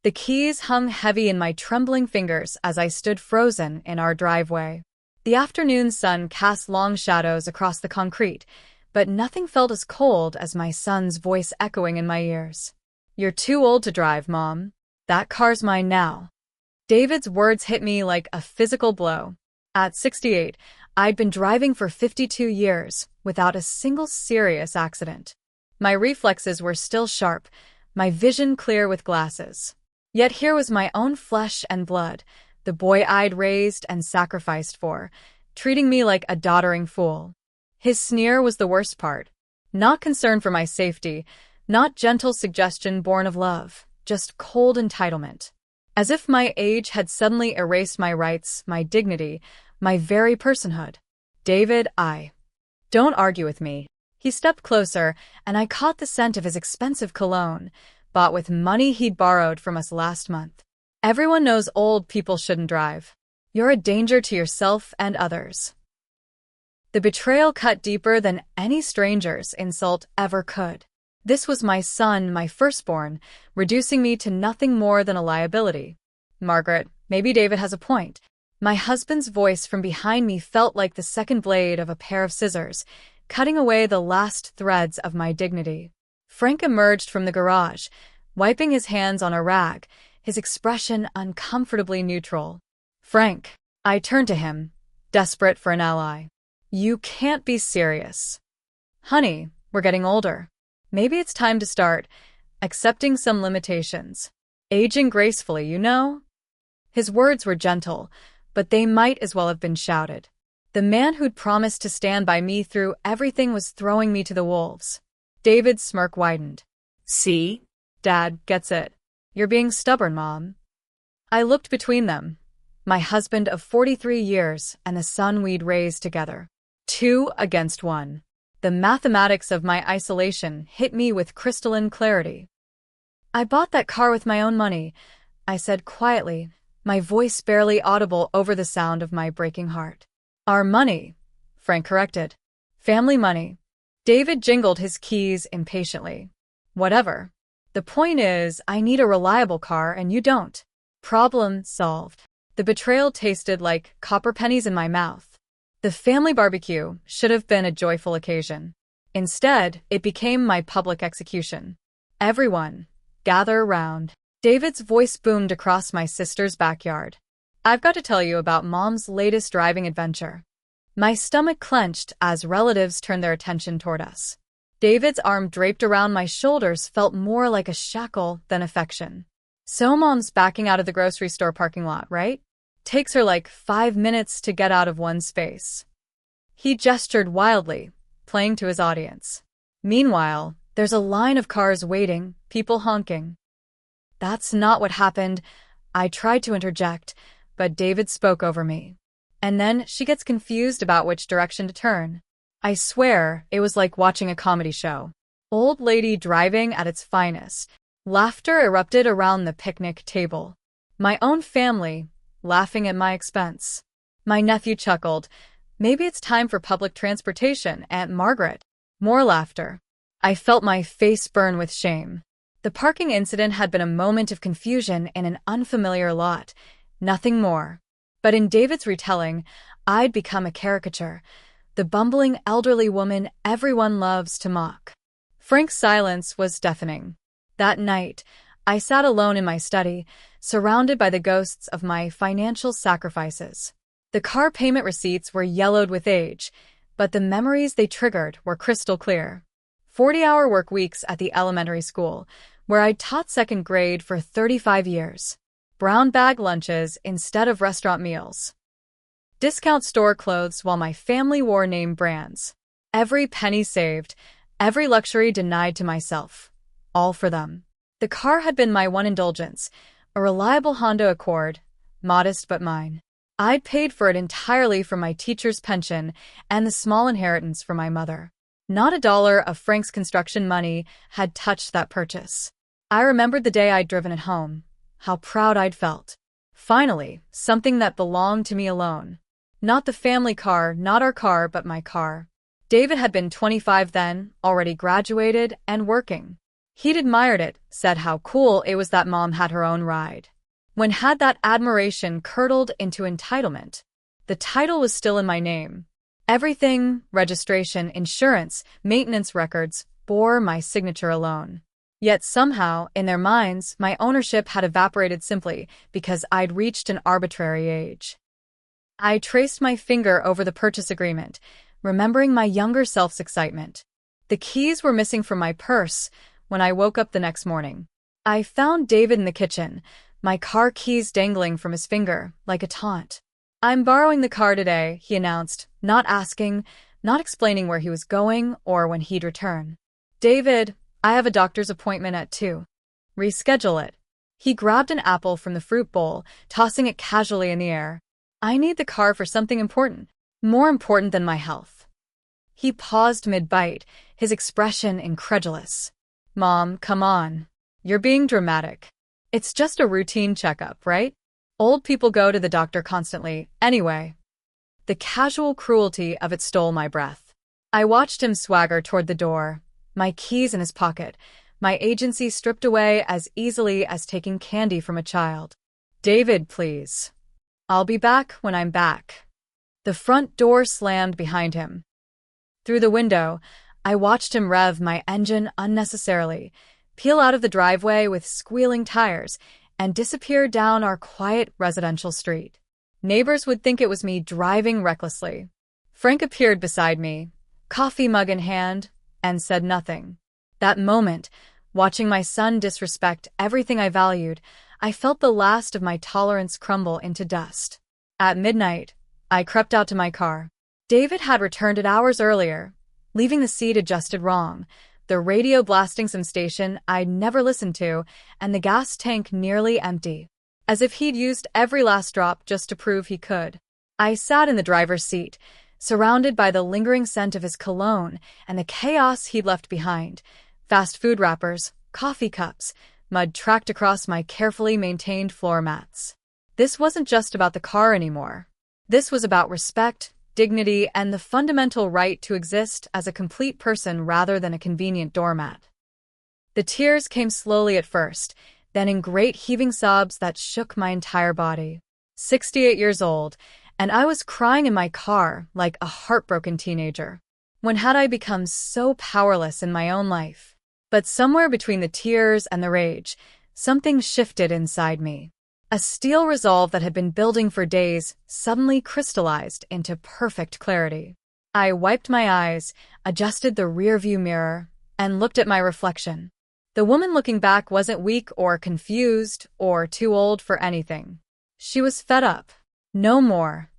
The keys hung heavy in my trembling fingers as I stood frozen in our driveway. The afternoon sun cast long shadows across the concrete, but nothing felt as cold as my son's voice echoing in my ears. "You're too old to drive, Mom. That car's mine now." David's words hit me like a physical blow. At 68, I'd been driving for 52 years without a single serious accident. My reflexes were still sharp, my vision clear with glasses. Yet here was my own flesh and blood, the boy I'd raised and sacrificed for, treating me like a doddering fool. His sneer was the worst part. Not concern for my safety, not gentle suggestion born of love, just cold entitlement. As if my age had suddenly erased my rights, my dignity, my very personhood. "David, don't argue with me." He stepped closer, and I caught the scent of his expensive cologne, bought with money he'd borrowed from us last month. "Everyone knows old people shouldn't drive. You're a danger to yourself and others." The betrayal cut deeper than any stranger's insult ever could. This was my son, my firstborn, reducing me to nothing more than a liability. "Margaret, maybe David has a point." My husband's voice from behind me felt like the second blade of a pair of scissors, cutting away the last threads of my dignity. Frank emerged from the garage, wiping his hands on a rag, his expression uncomfortably neutral. "Frank," I turned to him, desperate for an ally. "You can't be serious." "Honey, we're getting older. Maybe it's time to start accepting some limitations. Aging gracefully, you know?" His words were gentle, but they might as well have been shouted. The man who'd promised to stand by me through everything was throwing me to the wolves. David's smirk widened. "See? Dad gets it. You're being stubborn, Mom." I looked between them. My husband of 43 years and the son we'd raised together. 2 against 1. The mathematics of my isolation hit me with crystalline clarity. "I bought that car with my own money," I said quietly, my voice barely audible over the sound of my breaking heart. "Our money," Frank corrected. "Family money." David jingled his keys impatiently. "Whatever. The point is, I need a reliable car and you don't." Problem solved. The betrayal tasted like copper pennies in my mouth. The family barbecue should have been a joyful occasion. Instead, it became my public execution. "Everyone, gather around." David's voice boomed across my sister's backyard. "I've got to tell you about Mom's latest driving adventure." My stomach clenched as relatives turned their attention toward us. David's arm draped around my shoulders felt more like a shackle than affection. "So Mom's backing out of the grocery store parking lot, right? Takes her like 5 minutes to get out of one space." He gestured wildly, playing to his audience. "Meanwhile, there's a line of cars waiting, people honking." "That's not what happened," I tried to interject, but David spoke over me. "And then she gets confused about which direction to turn." I swear, it was like watching a comedy show. Old lady driving at its finest. Laughter erupted around the picnic table. My own family, laughing at my expense. My nephew chuckled. "Maybe it's time for public transportation, Aunt Margaret." More laughter. I felt my face burn with shame. The parking incident had been a moment of confusion in an unfamiliar lot, nothing more. But in David's retelling, I'd become a caricature, the bumbling elderly woman everyone loves to mock. Frank's silence was deafening. That night, I sat alone in my study, surrounded by the ghosts of my financial sacrifices. The car payment receipts were yellowed with age, but the memories they triggered were crystal clear. 40-hour work weeks at the elementary school, where I'd taught second grade for 35 years. Brown bag lunches instead of restaurant meals. Discount store clothes while my family wore name brands. Every penny saved, every luxury denied to myself. All for them. The car had been my one indulgence, a reliable Honda Accord, modest but mine. I'd paid for it entirely from my teacher's pension and the small inheritance from my mother. Not a dollar of Frank's construction money had touched that purchase. I remembered the day I'd driven it home, how proud I'd felt. Finally, something that belonged to me alone. Not the family car, not our car, but my car. David had been 25 then, already graduated and working. He'd admired it, said how cool it was that Mom had her own ride. When had that admiration curdled into entitlement? The title was still in my name. Everything, registration, insurance, maintenance records, bore my signature alone. Yet somehow, in their minds, my ownership had evaporated simply because I'd reached an arbitrary age. I traced my finger over the purchase agreement, remembering my younger self's excitement. The keys were missing from my purse when I woke up the next morning. I found David in the kitchen, my car keys dangling from his finger like a taunt. "I'm borrowing the car today," he announced, not asking, not explaining where he was going or when he'd return. "David, I have a doctor's appointment at 2. Reschedule it." He grabbed an apple from the fruit bowl, tossing it casually in the air. "I need the car for something important, more important than my health." He paused mid-bite, his expression incredulous. "Mom, come on. You're being dramatic. It's just a routine checkup, right? Old people go to the doctor constantly, anyway." The casual cruelty of it stole my breath. I watched him swagger toward the door, my keys in his pocket, my agency stripped away as easily as taking candy from a child. "David, please. I'll be back when I'm back." The front door slammed behind him. Through the window, I watched him rev my engine unnecessarily, peel out of the driveway with squealing tires, and disappear down our quiet residential street. Neighbors would think it was me driving recklessly. Frank appeared beside me, coffee mug in hand, and said nothing. That moment, watching my son disrespect everything I valued, I felt the last of my tolerance crumble into dust. At midnight, I crept out to my car. David had returned it hours earlier, leaving the seat adjusted wrong, the radio blasting some station I'd never listened to, and the gas tank nearly empty. As if he'd used every last drop just to prove he could. I sat in the driver's seat, surrounded by the lingering scent of his cologne and the chaos he'd left behind. Fast food wrappers, coffee cups, mud tracked across my carefully maintained floor mats. This wasn't just about the car anymore. This was about respect, dignity, and the fundamental right to exist as a complete person rather than a convenient doormat. The tears came slowly at first, then in great heaving sobs that shook my entire body. 68 years old, and I was crying in my car like a heartbroken teenager. When had I become so powerless in my own life? But somewhere between the tears and the rage, something shifted inside me. A steel resolve that had been building for days suddenly crystallized into perfect clarity. I wiped my eyes, adjusted the rearview mirror, and looked at my reflection. The woman looking back wasn't weak or confused or too old for anything. She was fed up. "No more,"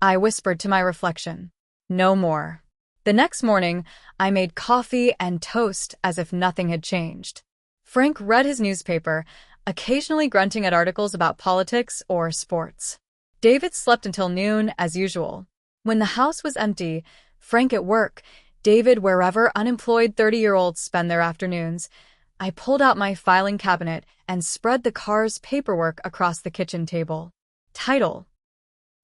I whispered to my reflection. "No more." The next morning, I made coffee and toast as if nothing had changed. Frank read his newspaper, occasionally grunting at articles about politics or sports. David slept until noon, as usual. When the house was empty, Frank at work, David wherever unemployed 30-year-olds spend their afternoons, I pulled out my filing cabinet and spread the car's paperwork across the kitchen table. Title: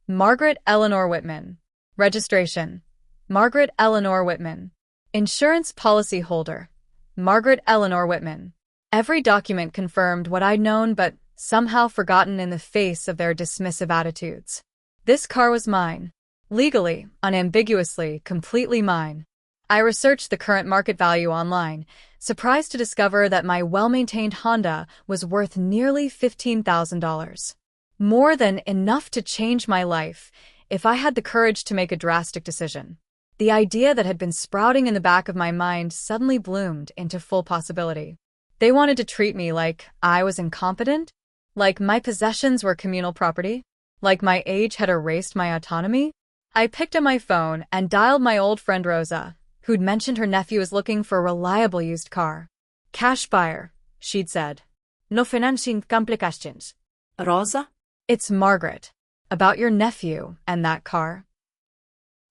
Margaret Eleanor Whitman. Registration: Margaret Eleanor Whitman. Insurance policy holder: Margaret Eleanor Whitman. Every document confirmed what I'd known but somehow forgotten in the face of their dismissive attitudes. This car was mine. Legally, unambiguously, completely mine. I researched the current market value online, surprised to discover that my well-maintained Honda was worth nearly $15,000. More than enough to change my life if I had the courage to make a drastic decision. The idea that had been sprouting in the back of my mind suddenly bloomed into full possibility. They wanted to treat me like I was incompetent, like my possessions were communal property, like my age had erased my autonomy. I picked up my phone and dialed my old friend Rosa, who'd mentioned her nephew was looking for a reliable used car. "Cash buyer," she'd said. "No financing complications." Rosa? "It's Margaret. About your nephew and that car."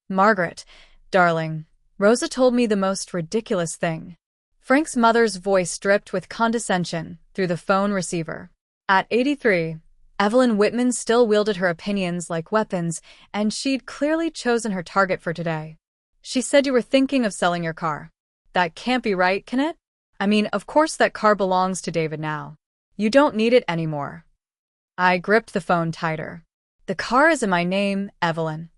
"Margaret, darling." Rosa told me the most ridiculous thing. Frank's mother's voice dripped with condescension through the phone receiver. At 83, Evelyn Whitman still wielded her opinions like weapons, and she'd clearly chosen her target for today. "She said you were thinking of selling your car." "That can't be right, can it?" I mean, of course that car belongs to David now. You don't need it anymore. I gripped the phone tighter. The car is in my name, Evelyn.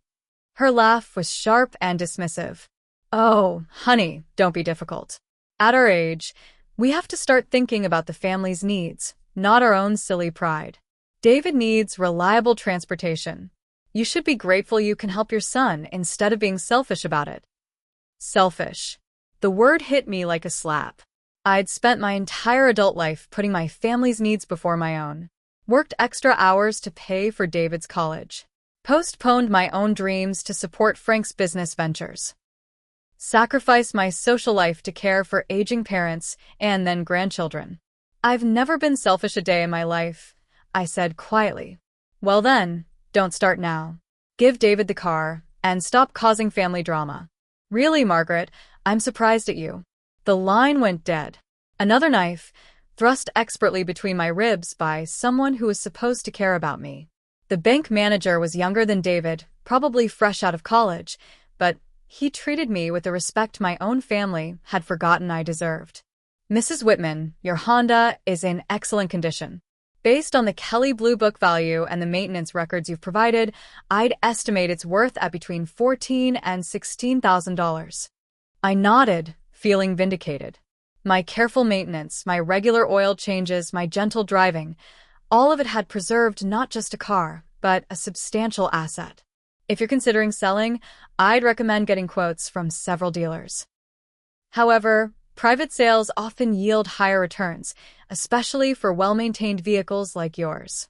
Her laugh was sharp and dismissive. Oh, honey, don't be difficult. At our age, we have to start thinking about the family's needs, not our own silly pride. David needs reliable transportation. You should be grateful you can help your son instead of being selfish about it. Selfish. The word hit me like a slap. I'd spent my entire adult life putting my family's needs before my own. Worked extra hours to pay for David's college. Postponed my own dreams to support Frank's business ventures. Sacrificed my social life to care for aging parents and then grandchildren. I've never been selfish a day in my life, I said quietly. Well then, don't start now. Give David the car and stop causing family drama. Really, Margaret, I'm surprised at you. The line went dead. Another knife, thrust expertly between my ribs by someone who was supposed to care about me. The bank manager was younger than David, probably fresh out of college, but he treated me with the respect my own family had forgotten I deserved. Mrs. Whitman, your Honda is in excellent condition. Based on the Kelly Blue Book value and the maintenance records you've provided, I'd estimate it's worth at between $14,000 and $16,000. I nodded, feeling vindicated. My careful maintenance, my regular oil changes, my gentle driving, all of it had preserved not just a car, but a substantial asset. If you're considering selling, I'd recommend getting quotes from several dealers. However, private sales often yield higher returns, especially for well-maintained vehicles like yours.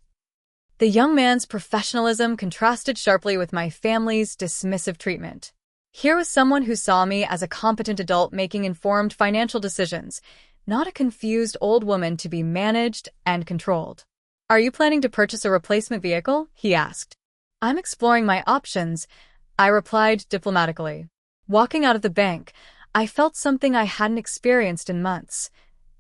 The young man's professionalism contrasted sharply with my family's dismissive treatment. Here was someone who saw me as a competent adult making informed financial decisions, not a confused old woman to be managed and controlled. Are you planning to purchase a replacement vehicle? He asked. I'm exploring my options, I replied diplomatically. Walking out of the bank, I felt something I hadn't experienced in months.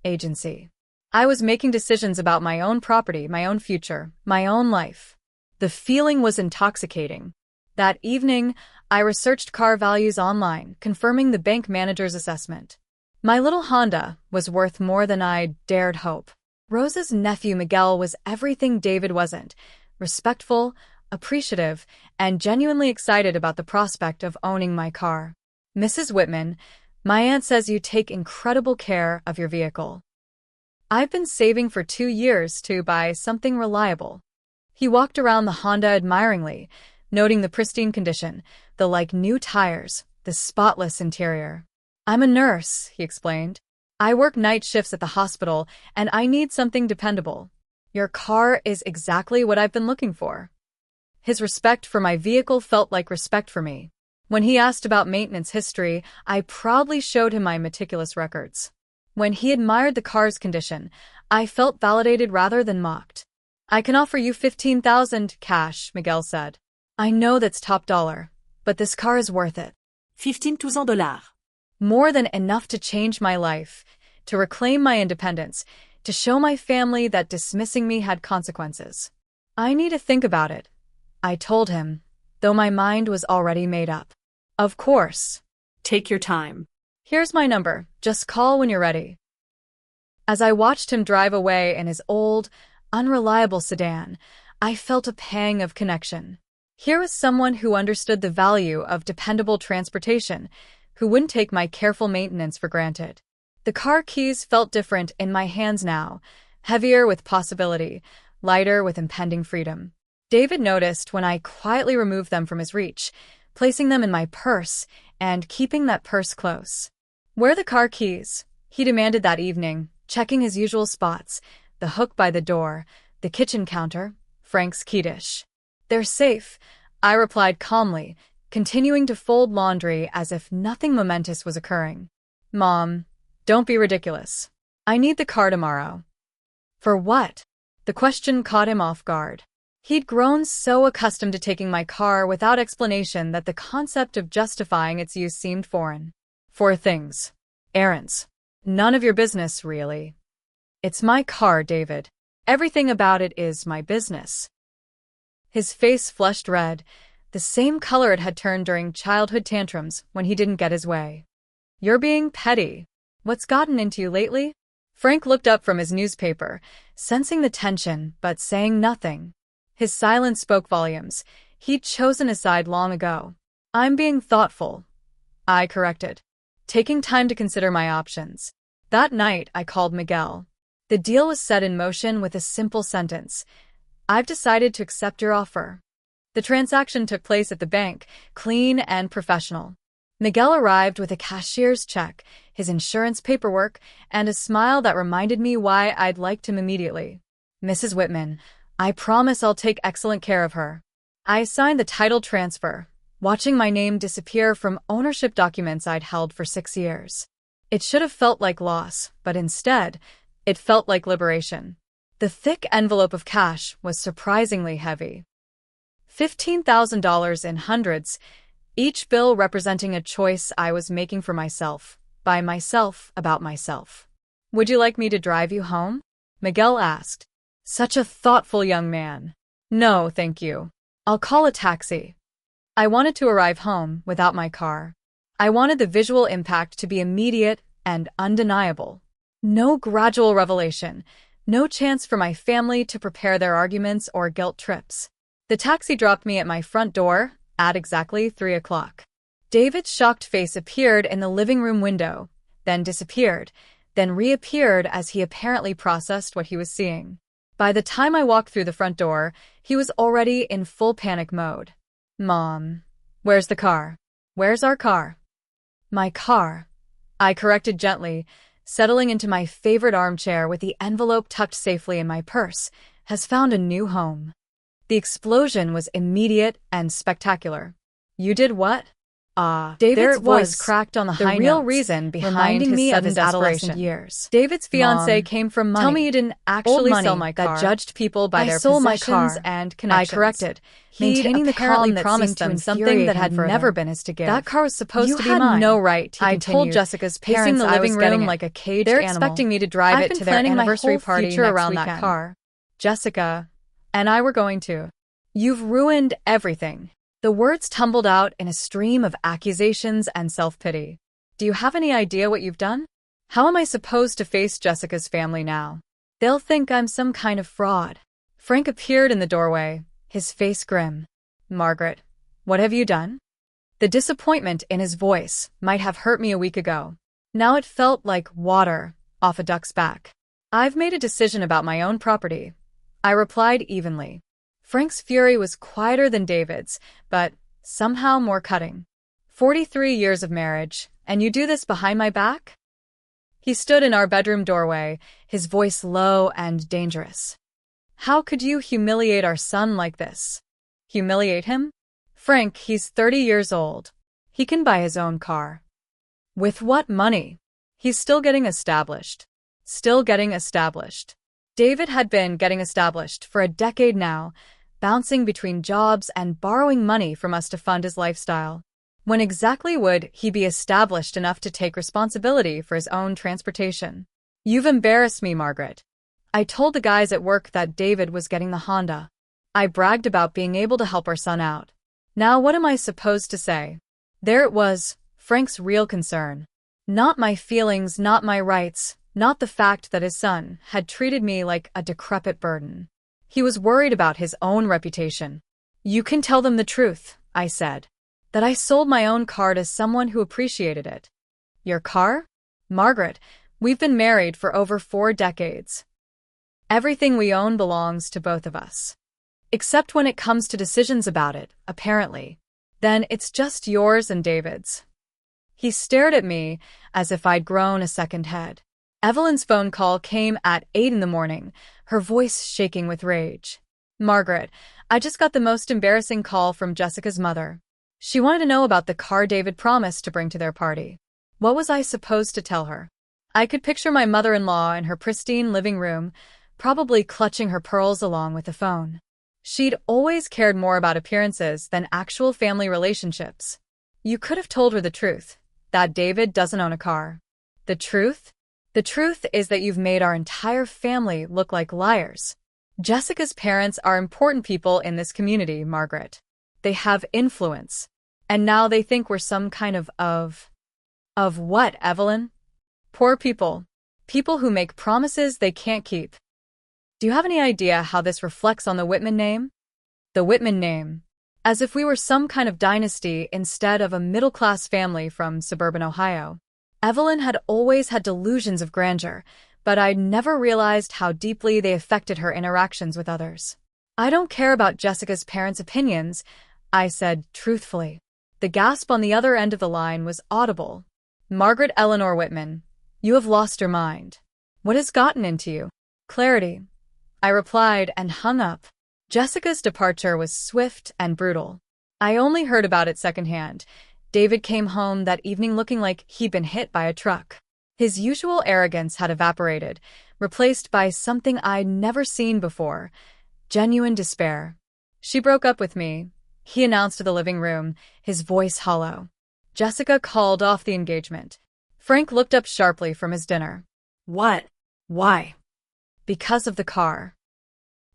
Agency. I was making decisions about my own property, my own future, my own life. The feeling was intoxicating. That evening, I researched car values online, confirming the bank manager's assessment. My little Honda was worth more than I dared hope. Rose's nephew Miguel was everything David wasn't: respectful, appreciative, and genuinely excited about the prospect of owning my car. Mrs. Whitman, my aunt says you take incredible care of your vehicle. I've been saving for 2 years to buy something reliable. He walked around the Honda admiringly, noting the pristine condition, the like-new tires, the spotless interior. I'm a nurse, he explained. I work night shifts at the hospital, and I need something dependable. Your car is exactly what I've been looking for. His respect for my vehicle felt like respect for me. When he asked about maintenance history, I proudly showed him my meticulous records. When he admired the car's condition, I felt validated rather than mocked. I can offer you $15,000 cash, Miguel said. I know that's top dollar, but this car is worth it. $15,000. More than enough to change my life, to reclaim my independence, to show my family that dismissing me had consequences. I need to think about it, I told him, though my mind was already made up. Of course. Take your time. Here's my number. Just call when you're ready. As I watched him drive away in his old, unreliable sedan, I felt a pang of connection. Here was someone who understood the value of dependable transportation, who wouldn't take my careful maintenance for granted. The car keys felt different in my hands now, heavier with possibility, lighter with impending freedom. David noticed when I quietly removed them from his reach, placing them in my purse and keeping that purse close. Where are the car keys? He demanded that evening, checking his usual spots, the hook by the door, the kitchen counter, Frank's key dish. They're safe, I replied calmly, continuing to fold laundry as if nothing momentous was occurring. Mom, don't be ridiculous. I need the car tomorrow. For what? The question caught him off guard. He'd grown so accustomed to taking my car without explanation that the concept of justifying its use seemed foreign. 4 things. Errands. None of your business, really. It's my car, David. Everything about it is my business. His face flushed red, the same color it had turned during childhood tantrums when he didn't get his way. You're being petty. What's gotten into you lately? Frank looked up from his newspaper, sensing the tension but saying nothing. His silence spoke volumes. He'd chosen a side long ago. I'm being thoughtful, I corrected, taking time to consider my options. That night, I called Miguel. The deal was set in motion with a simple sentence. I've decided to accept your offer. The transaction took place at the bank, clean and professional. Miguel arrived with a cashier's check, his insurance paperwork, and a smile that reminded me why I'd liked him immediately. Mrs. Whitman, I promise I'll take excellent care of her. I signed the title transfer, watching my name disappear from ownership documents I'd held for 6 years. It should have felt like loss, but instead, it felt like liberation. The thick envelope of cash was surprisingly heavy. $15,000 in hundreds, each bill representing a choice I was making for myself, by myself, about myself. Would you like me to drive you home? Miguel asked. Such a thoughtful young man. No, thank you. I'll call a taxi. I wanted to arrive home without my car. I wanted the visual impact to be immediate and undeniable. No gradual revelation, no chance for my family to prepare their arguments or guilt trips. The taxi dropped me at my front door at exactly 3 o'clock. David's shocked face appeared in the living room window, then disappeared, then reappeared as he apparently processed what he was seeing. By the time I walked through the front door, he was already in full panic mode. Mom, where's the car? Where's our car? My car, I corrected gently, settling into my favorite armchair with the envelope tucked safely in my purse, has found a new home. The explosion was immediate and spectacular. You did what? David's voice cracked on the high notes, real reason behind his adolescent years. David's fiancé came from money. Tell me you didn't actually sell my car. That judged people by their possessions and connections. I corrected, maintaining the calm that promised them something that had never been his to give. That car was supposed to be mine. You had no right, he continued. I told Jessica's parents the living room like a caged animal. They're expecting me to drive it to their anniversary party around that car. Jessica and I were going to. You've ruined everything. The words tumbled out in a stream of accusations and self-pity. Do you have any idea what you've done? How am I supposed to face Jessica's family now? They'll think I'm some kind of fraud. Frank appeared in the doorway, his face grim. Margaret, what have you done? The disappointment in his voice might have hurt me a week ago. Now it felt like water off a duck's back. I've made a decision about my own property, I replied evenly. Frank's fury was quieter than David's, but somehow more cutting. 43 years of marriage, and you do this behind my back? He stood in our bedroom doorway, his voice low and dangerous. How could you humiliate our son like this? Humiliate him? Frank, he's 30 years old. He can buy his own car. With what money? He's still getting established. Still getting established. David had been getting established for a decade now, bouncing between jobs and borrowing money from us to fund his lifestyle. When exactly would he be established enough to take responsibility for his own transportation? You've embarrassed me, Margaret. I told the guys at work that David was getting the Honda. I bragged about being able to help our son out. Now what am I supposed to say? There it was, Frank's real concern. Not my feelings, not my rights, not the fact that his son had treated me like a decrepit burden. He was worried about his own reputation. You can tell them the truth, I said. That I sold my own car to someone who appreciated it. Your car? Margaret, we've been married for over 4 decades. Everything we own belongs to both of us. Except when it comes to decisions about it, apparently. Then it's just yours and David's. He stared at me as if I'd grown a second head. Evelyn's phone call came at 8 in the morning, her voice shaking with rage. Margaret, I just got the most embarrassing call from Jessica's mother. She wanted to know about the car David promised to bring to their party. What was I supposed to tell her? I could picture my mother-in-law in her pristine living room, probably clutching her pearls along with the phone. She'd always cared more about appearances than actual family relationships. You could have told her the truth, that David doesn't own a car. The truth? The truth is that you've made our entire family look like liars. Jessica's parents are important people in this community, Margaret. They have influence. And now they think we're some kind of what, Evelyn? Poor people. People who make promises they can't keep. Do you have any idea how this reflects on the Whitman name? The Whitman name. As if we were some kind of dynasty instead of a middle-class family from suburban Ohio. Evelyn had always had delusions of grandeur, but I'd never realized how deeply they affected her interactions with others. I don't care about Jessica's parents' opinions, I said truthfully. The gasp on the other end of the line was audible. Margaret Eleanor Whitman, you have lost your mind. What has gotten into you? Clarity, I replied and hung up. Jessica's departure was swift and brutal. I only heard about it secondhand. David came home that evening looking like he'd been hit by a truck. His usual arrogance had evaporated, replaced by something I'd never seen before. Genuine despair. She broke up with me, he announced to the living room, his voice hollow. Jessica called off the engagement. Frank looked up sharply from his dinner. What? Why? Because of the car.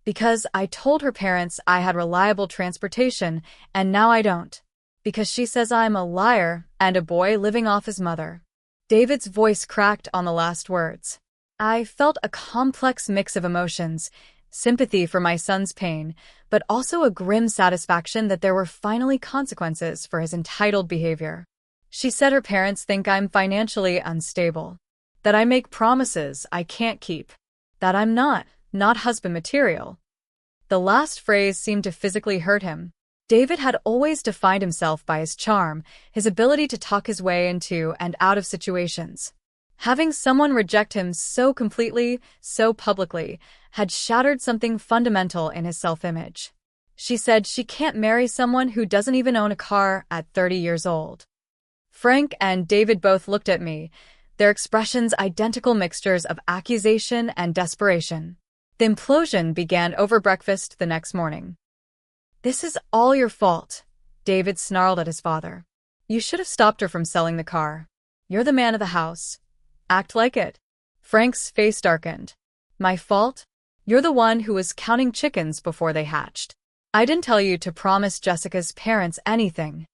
Because I told her parents I had reliable transportation, and now I don't. Because she says I'm a liar and a boy living off his mother. David's voice cracked on the last words. I felt a complex mix of emotions, sympathy for my son's pain, but also a grim satisfaction that there were finally consequences for his entitled behavior. She said her parents think I'm financially unstable, that I make promises I can't keep, that I'm not husband material. The last phrase seemed to physically hurt him. David had always defined himself by his charm, his ability to talk his way into and out of situations. Having someone reject him so completely, so publicly, had shattered something fundamental in his self-image. She said she can't marry someone who doesn't even own a car at 30 years old. Frank and David both looked at me, their expressions identical mixtures of accusation and desperation. The implosion began over breakfast the next morning. This is all your fault, David snarled at his father. You should have stopped her from selling the car. You're the man of the house. Act like it. Frank's face darkened. My fault? You're the one who was counting chickens before they hatched. I didn't tell you to promise Jessica's parents anything.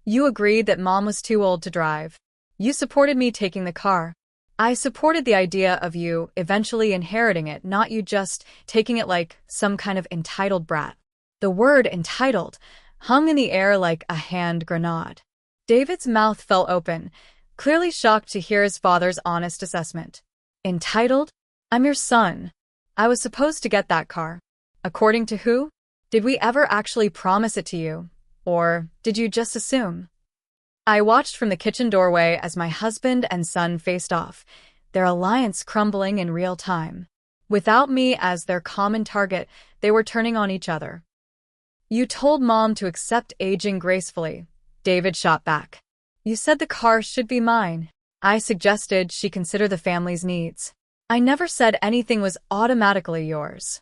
You agreed that Mom was too old to drive. You supported me taking the car. I supported the idea of you eventually inheriting it, not you just taking it like some kind of entitled brat. The word entitled hung in the air like a hand grenade. David's mouth fell open, clearly shocked to hear his father's honest assessment. Entitled? I'm your son. I was supposed to get that car. According to who? Did we ever actually promise it to you? Or did you just assume? I watched from the kitchen doorway as my husband and son faced off, their alliance crumbling in real time. Without me as their common target, they were turning on each other. You told Mom to accept aging gracefully, David shot back. You said the car should be mine. I suggested she consider the family's needs. I never said anything was automatically yours.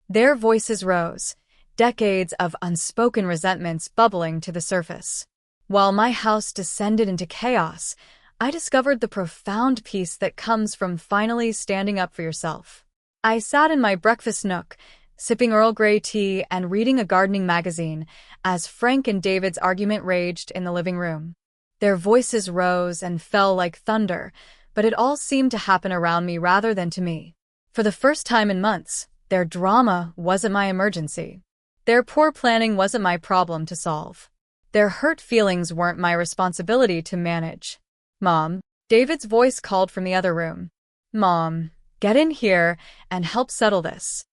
Their voices rose, decades of unspoken resentments bubbling to the surface. While my house descended into chaos, I discovered the profound peace that comes from finally standing up for yourself. I sat in my breakfast nook, sipping Earl Grey tea and reading a gardening magazine, as Frank and David's argument raged in the living room. Their voices rose and fell like thunder, but it all seemed to happen around me rather than to me. For the first time in months, their drama wasn't my emergency. Their poor planning wasn't my problem to solve. Their hurt feelings weren't my responsibility to manage. Mom, David's voice called from the other room. Mom, get in here and help settle this.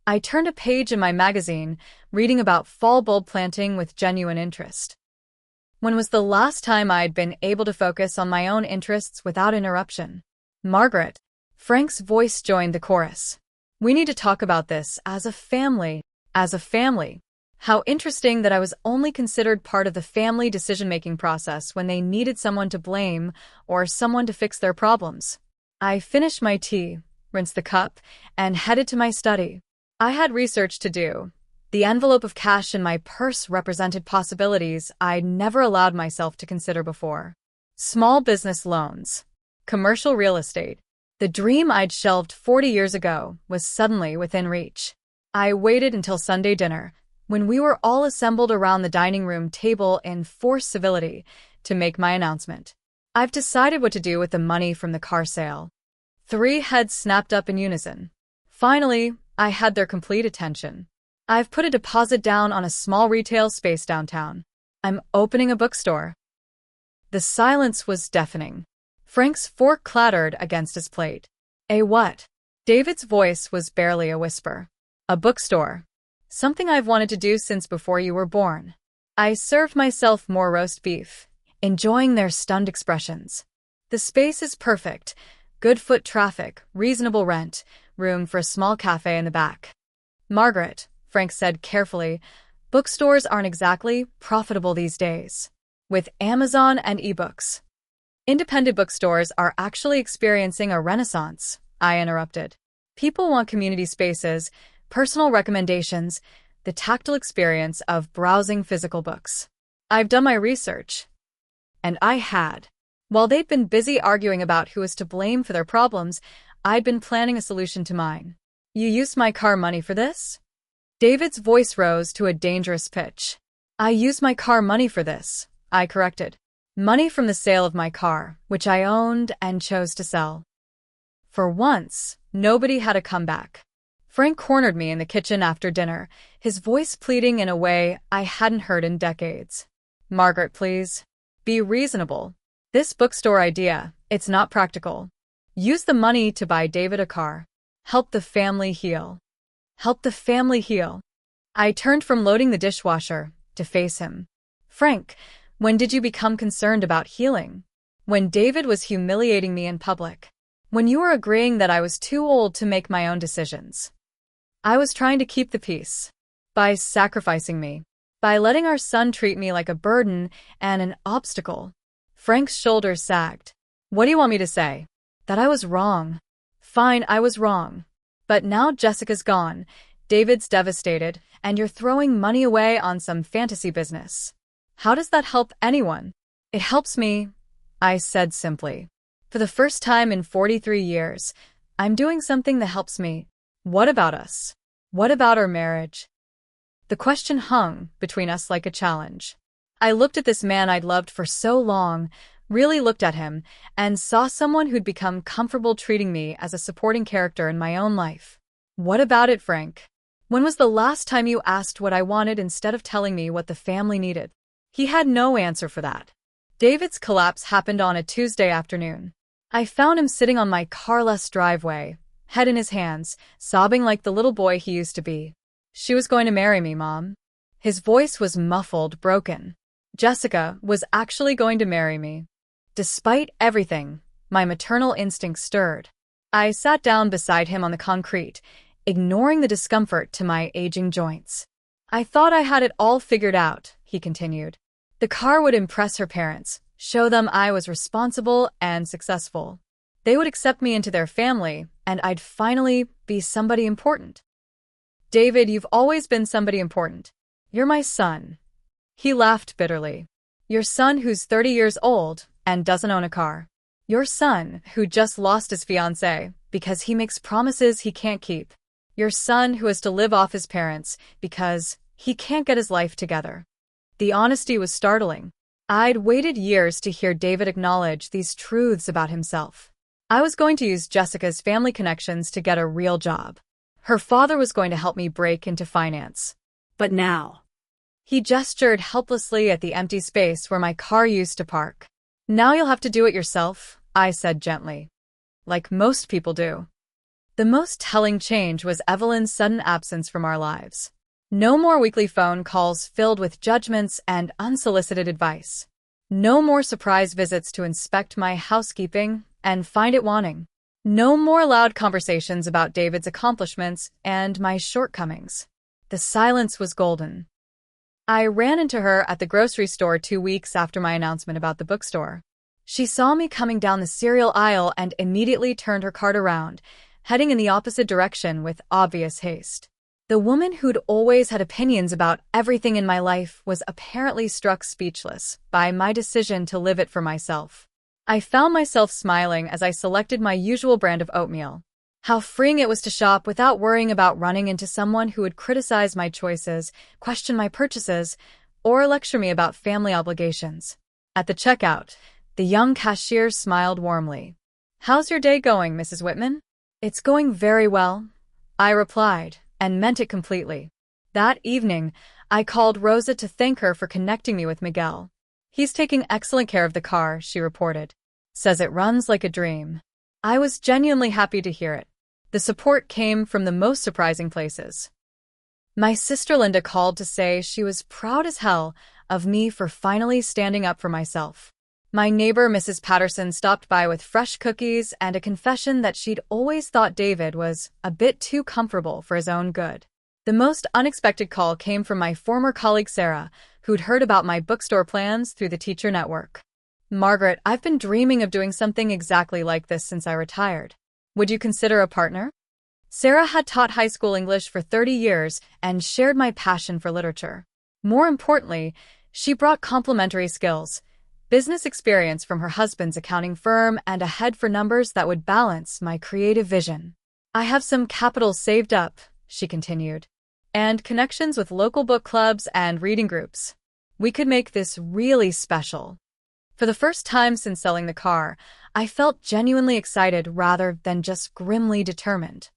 I turned a page in my magazine, reading about fall bulb planting with genuine interest. When was the last time I'd been able to focus on my own interests without interruption? Margaret, Frank's voice joined the chorus. We need to talk about this as a family. As a family. How interesting that I was only considered part of the family decision-making process when they needed someone to blame or someone to fix their problems. I finished my tea, rinsed the cup, and headed to my study. I had research to do. The envelope of cash in my purse represented possibilities I'd never allowed myself to consider before. Small business loans. Commercial real estate. The dream I'd shelved 40 years ago was suddenly within reach. I waited until Sunday dinner, when we were all assembled around the dining room table in forced civility, to make my announcement. I've decided what to do with the money from the car sale. 3 heads snapped up in unison. Finally, I had their complete attention. I've put a deposit down on a small retail space downtown. I'm opening a bookstore. The silence was deafening. Frank's fork clattered against his plate. A what? David's voice was barely a whisper. A bookstore. Something I've wanted to do since before you were born. I served myself more roast beef, enjoying their stunned expressions. The space is perfect. Good foot traffic, reasonable rent, room for a small cafe in the back. Margaret, Frank said carefully, bookstores aren't exactly profitable these days. With Amazon and ebooks. Independent bookstores are actually experiencing a renaissance, I interrupted. People want community spaces, personal recommendations, the tactile experience of browsing physical books. I've done my research. And I had. While they'd been busy arguing about who was to blame for their problems, I'd been planning a solution to mine. You used my car money for this? David's voice rose to a dangerous pitch. I used my car money for this, I corrected. Money from the sale of my car, which I owned and chose to sell. For once, nobody had a comeback. Frank cornered me in the kitchen after dinner, his voice pleading in a way I hadn't heard in decades. Margaret, please. Be reasonable. This bookstore idea, it's not practical. Use the money to buy David a car. Help the family heal. Help the family heal. I turned from loading the dishwasher to face him. Frank, when did you become concerned about healing? When David was humiliating me in public. When you were agreeing that I was too old to make my own decisions. I was trying to keep the peace. By sacrificing me. By letting our son treat me like a burden and an obstacle. Frank's shoulders sagged. What do you want me to say? That I was wrong. Fine, I was wrong. But now Jessica's gone, David's devastated, and you're throwing money away on some fantasy business. How does that help anyone? It helps me, I said simply. For the first time in 43 years, I'm doing something that helps me. What about us? What about our marriage? The question hung between us like a challenge. I looked at this man I'd loved for so long, really looked at him, and saw someone who'd become comfortable treating me as a supporting character in my own life. What about it, Frank? When was the last time you asked what I wanted instead of telling me what the family needed? He had no answer for that. David's collapse happened on a Tuesday afternoon. I found him sitting on my carless driveway, head in his hands, sobbing like the little boy he used to be. She was going to marry me, Mom. His voice was muffled, broken. Jessica was actually going to marry me. Despite everything, my maternal instinct stirred. I sat down beside him on the concrete, ignoring the discomfort to my aging joints. I thought I had it all figured out, he continued. The car would impress her parents, show them I was responsible and successful. They would accept me into their family, and I'd finally be somebody important. David, you've always been somebody important. You're my son. He laughed bitterly. Your son who's 30 years old and doesn't own a car. Your son who just lost his fiancée because he makes promises he can't keep. Your son who has to live off his parents because he can't get his life together. The honesty was startling. I'd waited years to hear David acknowledge these truths about himself. I was going to use Jessica's family connections to get a real job. Her father was going to help me break into finance. But now. He gestured helplessly at the empty space where my car used to park. Now you'll have to do it yourself, I said gently. Like most people do. The most telling change was Evelyn's sudden absence from our lives. No more weekly phone calls filled with judgments and unsolicited advice. No more surprise visits to inspect my housekeeping and find it wanting. No more loud conversations about David's accomplishments and my shortcomings. The silence was golden. I ran into her at the grocery store 2 weeks after my announcement about the bookstore. She saw me coming down the cereal aisle and immediately turned her cart around, heading in the opposite direction with obvious haste. The woman who'd always had opinions about everything in my life was apparently struck speechless by my decision to live it for myself. I found myself smiling as I selected my usual brand of oatmeal. How freeing it was to shop without worrying about running into someone who would criticize my choices, question my purchases, or lecture me about family obligations. At the checkout, The young cashier smiled warmly. "How's your day going, Mrs. Whitman?" "It's going very well," I replied, and meant it completely. That evening, I called Rosa to thank her for connecting me with Miguel. "He's taking excellent care of the car," she reported. "Says it runs like a dream." I was genuinely happy to hear it. The support came from the most surprising places. My sister Linda called to say she was proud as hell of me for finally standing up for myself. My neighbor, Mrs. Patterson, stopped by with fresh cookies and a confession that she'd always thought David was a bit too comfortable for his own good. The most unexpected call came from my former colleague Sarah, who'd heard about my bookstore plans through the teacher network. "Margaret, I've been dreaming of doing something exactly like this since I retired. Would you consider a partner?" Sarah had taught high school English for 30 years and shared my passion for literature. More importantly, she brought complementary skills, business experience from her husband's accounting firm, and a head for numbers that would balance my creative vision. "I have some capital saved up," she continued, "and connections with local book clubs and reading groups. We could make this really special." For the first time since selling the car, I felt genuinely excited rather than just grimly determined.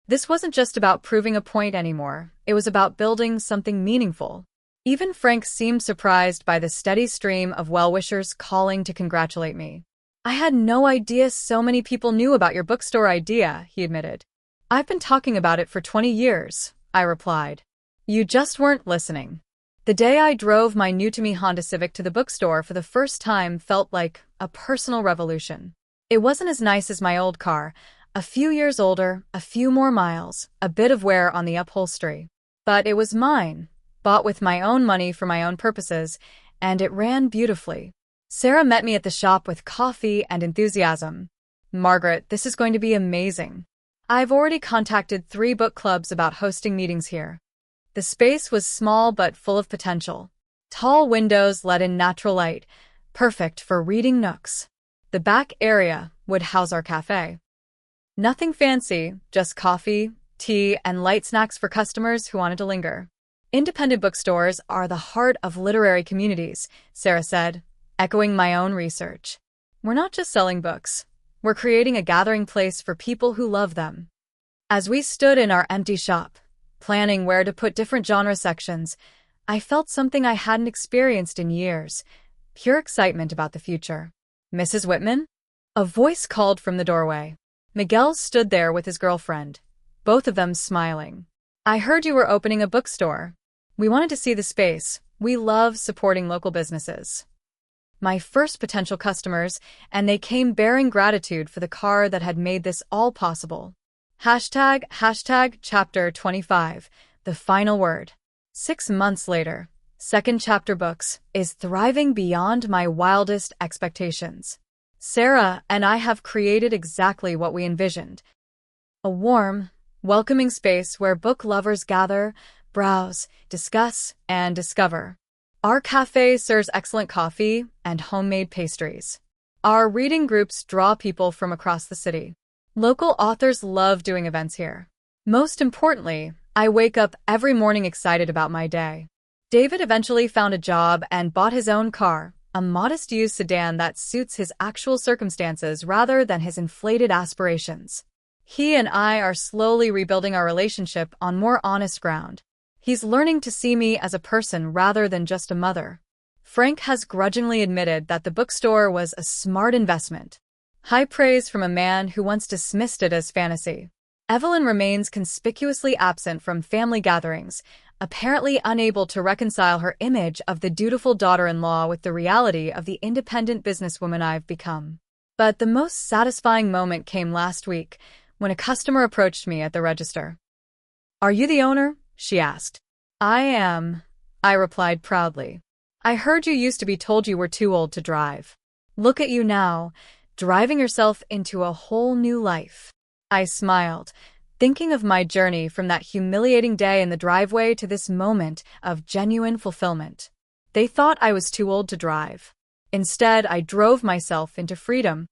This wasn't just about proving a point anymore, it was about building something meaningful. Even Frank seemed surprised by the steady stream of well-wishers calling to congratulate me. "I had no idea so many people knew about your bookstore idea," he admitted. "I've been talking about it for 20 years, I replied. "You just weren't listening." The day I drove my new-to-me Honda Civic to the bookstore for the first time felt like a personal revolution. It wasn't as nice as my old car, a few years older, a few more miles, a bit of wear on the upholstery. But it was mine, bought with my own money for my own purposes, and it ran beautifully. Sarah met me at the shop with coffee and enthusiasm. "Margaret, this is going to be amazing. I've already contacted 3 book clubs about hosting meetings here." The space was small but full of potential. Tall windows let in natural light, perfect for reading nooks. The back area would house our cafe. Nothing fancy, just coffee, tea, and light snacks for customers who wanted to linger. "Independent bookstores are the heart of literary communities," Sarah said, echoing my own research. "We're not just selling books. We're creating a gathering place for people who love them." As we stood in our empty shop, planning where to put different genre sections, I felt something I hadn't experienced in years, pure excitement about the future. "Mrs. Whitman?" A voice called from the doorway. Miguel stood there with his girlfriend, both of them smiling. "I heard you were opening a bookstore. We wanted to see the space. We love supporting local businesses." My first potential customers, and they came bearing gratitude for the car that had made this all possible. Hashtag chapter 25, the final word. 6 months later, Second Chapter Books is thriving beyond my wildest expectations. Sarah and I have created exactly what we envisioned. A warm, welcoming space where book lovers gather, browse, discuss, and discover. Our cafe serves excellent coffee and homemade pastries. Our reading groups draw people from across the city. Local authors love doing events here. Most importantly, I wake up every morning excited about my day. David eventually found a job and bought his own car, a modest-used sedan that suits his actual circumstances rather than his inflated aspirations. He and I are slowly rebuilding our relationship on more honest ground. He's learning to see me as a person rather than just a mother. Frank has grudgingly admitted that the bookstore was a smart investment. High praise from a man who once dismissed it as fantasy. Evelyn remains conspicuously absent from family gatherings, apparently unable to reconcile her image of the dutiful daughter-in-law with the reality of the independent businesswoman I've become. But the most satisfying moment came last week, when a customer approached me at the register. "Are you the owner?" she asked. "I am," I replied proudly. "I heard you used to be told you were too old to drive. Look at you now, driving yourself into a whole new life." I smiled, thinking of my journey from that humiliating day in the driveway to this moment of genuine fulfillment. They thought I was too old to drive. Instead, I drove myself into freedom.